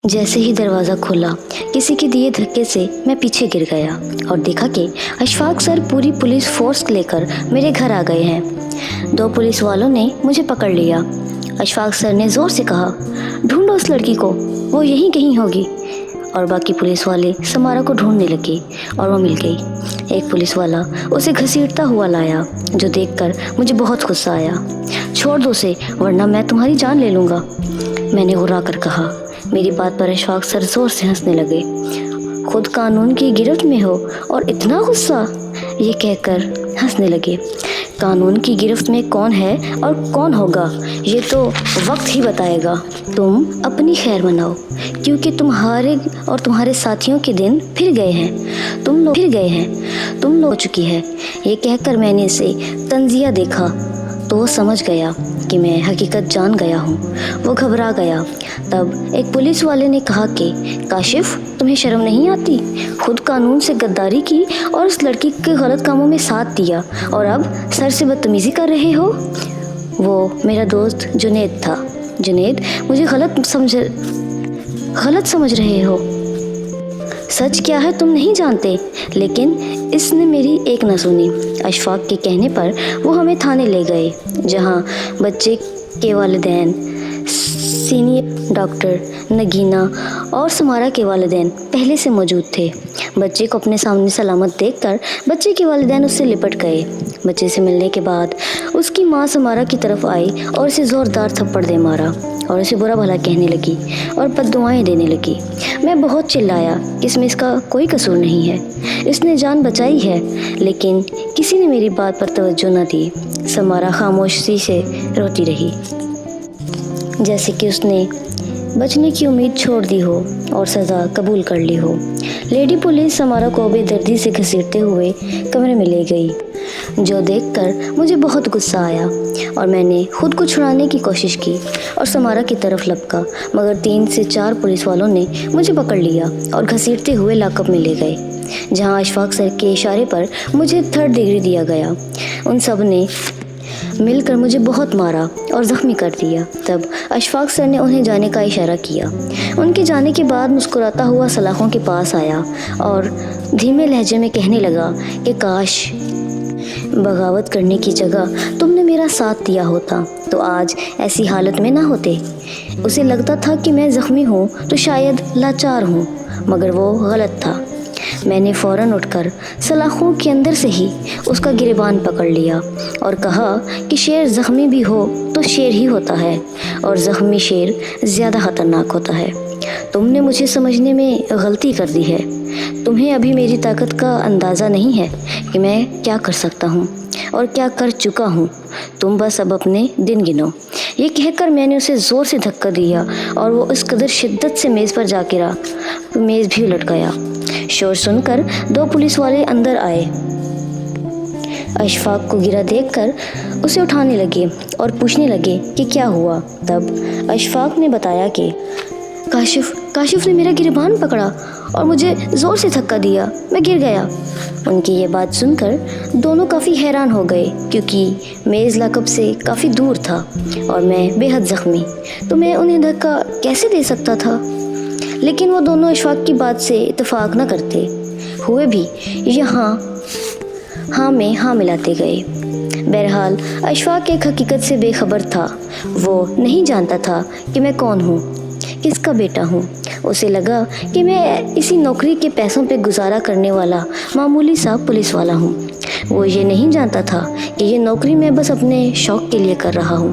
जैसे ही दरवाज़ा खोला, किसी के दिए धक्के से मैं पीछे गिर गया और देखा कि अशफाक सर पूरी पुलिस फोर्स लेकर मेरे घर आ गए हैं। 2 पुलिस वालों ने मुझे पकड़ लिया। अशफाक सर ने ज़ोर से कहा, ढूंढो उस लड़की को, वो यहीं कहीं होगी। और बाकी पुलिस वाले समारा को ढूंढने लगे और वो मिल गई। एक पुलिस वाला उसे घसीटता हुआ लाया, जो देखकर मुझे बहुत गुस्सा आया। छोड़ दो उसे, वरना मैं तुम्हारी जान ले लूँगा, मैंने घुरा कर कहा। मेरी बात पर अशफाक सर जोर से हंसने लगे। खुद कानून की गिरफ्त में हो और इतना गुस्सा, ये कहकर हंसने लगे। कानून की गिरफ्त में कौन है और कौन होगा ये तो वक्त ही बताएगा। तुम अपनी खैर मनाओ, क्योंकि तुम्हारे और तुम्हारे साथियों के दिन फिर गए हैं। तुम लोग हो चुकी है। ये कहकर मैंने इसे तंजिया देखा तो वो समझ गया कि मैं हकीकत जान गया हूँ। वो घबरा गया। तब एक पुलिस वाले ने कहा कि काशिफ, तुम्हें शर्म नहीं आती? खुद कानून से गद्दारी की और उस लड़की के गलत कामों में साथ दिया और अब सर से बदतमीज़ी कर रहे हो। वो मेरा दोस्त जुनैद था। जुनैद, मुझे गलत समझ रहे हो। सच क्या है तुम नहीं जानते। लेकिन इसने मेरी एक न सुनी। अशफाक के कहने पर वो हमें थाने ले गए, जहाँ बच्चे के वालिदैन, सीनियर डॉक्टर नगीना और समारा के वालिदैन पहले से मौजूद थे। बच्चे को अपने सामने सलामत देखकर बच्चे के वालिदैन उससे लिपट गए। बच्चे से मिलने के बाद उसकी माँ समारा की तरफ आई और उसे ज़ोरदार थप्पड़ दे मारा और उसे बुरा भला कहने लगी और बद्दुआएं देने लगी। मैं बहुत चिल्लाया कि इसमें इसका कोई कसूर नहीं है, इसने जान बचाई है, लेकिन किसी ने मेरी बात पर तवज्जो न दी। समारा खामोशी से रोती रही, जैसे कि उसने बचने की उम्मीद छोड़ दी हो और सज़ा कबूल कर ली हो। लेडी पुलिस समारा को बेदर्दी से घसीटते हुए कमरे में ले गई, जो देखकर मुझे बहुत गुस्सा आया और मैंने खुद को छुड़ाने की कोशिश की और समारा की तरफ लपका, मगर 3 से 4 पुलिस वालों ने मुझे पकड़ लिया और घसीटते हुए लॉकअप में ले गए, जहां अशफाक सर के इशारे पर मुझे 3rd डिग्री दिया गया। उन सब ने मिलकर मुझे बहुत मारा और ज़ख्मी कर दिया। तब अशफाक सर ने उन्हें जाने का इशारा किया। उनके जाने के बाद मुस्कुराता हुआ सलाखों के पास आया और धीमे लहजे में कहने लगा कि काश बगावत करने की जगह तुमने मेरा साथ दिया होता तो आज ऐसी हालत में ना होते। उसे लगता था कि मैं ज़ख्मी हूँ तो शायद लाचार हूँ, मगर वो गलत था। मैंने फ़ौरन उठकर सलाखों के अंदर से ही उसका गिरेबान पकड़ लिया और कहा कि शेर ज़ख्मी भी हो तो शेर ही होता है और ज़ख्मी शेर ज़्यादा ख़तरनाक होता है। तुमने मुझे समझने में गलती कर दी है। तुम्हें अभी मेरी ताकत का अंदाज़ा नहीं है कि मैं क्या कर सकता हूँ और क्या कर चुका हूँ। तुम बस अब अपने दिन गिनो। ये कहकर मैंने उसे ज़ोर से धक्का दिया और वो इस कदर शिद्दत से मेज़ पर जा गिरा, मेज़ भी उलट गया। शोर सुनकर 2 पुलिस वाले अंदर आए। अशफाक को गिरा देखकर उसे उठाने लगे और पूछने लगे कि क्या हुआ। तब अशफाक ने बताया कि काशिफ ने मेरा गिरबान पकड़ा और मुझे ज़ोर से धक्का दिया, मैं गिर गया। उनकी ये बात सुनकर दोनों काफ़ी हैरान हो गए, क्योंकि मेज़ लॉकअप से काफ़ी दूर था और मैं बेहद ज़ख्मी, तो मैं उन्हें धक्का कैसे दे सकता था। लेकिन वो दोनों अशफाक की बात से इत्तेफाक न करते हुए भी यहाँ हाँ में हाँ मिलाते गए। बहरहाल अशफाक एक हकीकत से बेखबर था। वो नहीं जानता था कि मैं कौन हूँ, किसका बेटा हूँ। उसे लगा कि मैं इसी नौकरी के पैसों पे गुजारा करने वाला मामूली सा पुलिस वाला हूँ। वो ये नहीं जानता था कि ये नौकरी मैं बस अपने शौक़ के लिए कर रहा हूँ,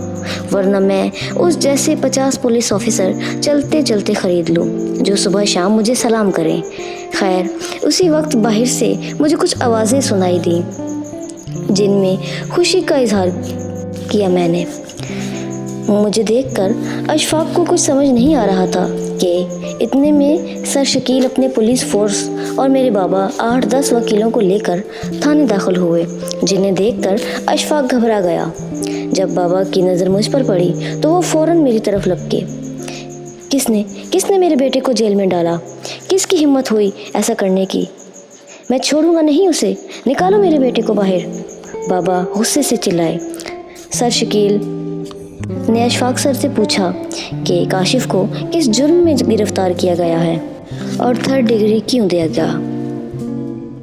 वरना मैं उस जैसे 50 पुलिस ऑफिसर चलते चलते ख़रीद लूँ जो सुबह शाम मुझे सलाम करें। खैर, उसी वक्त बाहर से मुझे कुछ आवाज़ें सुनाई दी, जिनमें खुशी का इजहार किया मैंने। मुझे देखकर अशफाक को कुछ समझ नहीं आ रहा था कि इतने में सर शकील अपने पुलिस फोर्स और मेरे बाबा 8-10 वकीलों को लेकर थाने दाखिल हुए, जिन्हें देखकर अशफाक घबरा गया। जब बाबा की नज़र मुझ पर पड़ी तो वो फ़ौरन मेरी तरफ लपके। किसने मेरे बेटे को जेल में डाला? किसकी हिम्मत हुई ऐसा करने की? मैं छोड़ूंगा नहीं उसे, निकालो मेरे बेटे को बाहर, बाबा गुस्से से चिल्लाए। सर शकील نے اشفاق سر سے پوچھا کہ کاشف کو کس جرم میں گرفتار کیا گیا ہے اور 3rd ڈگری کیوں دیا گیا۔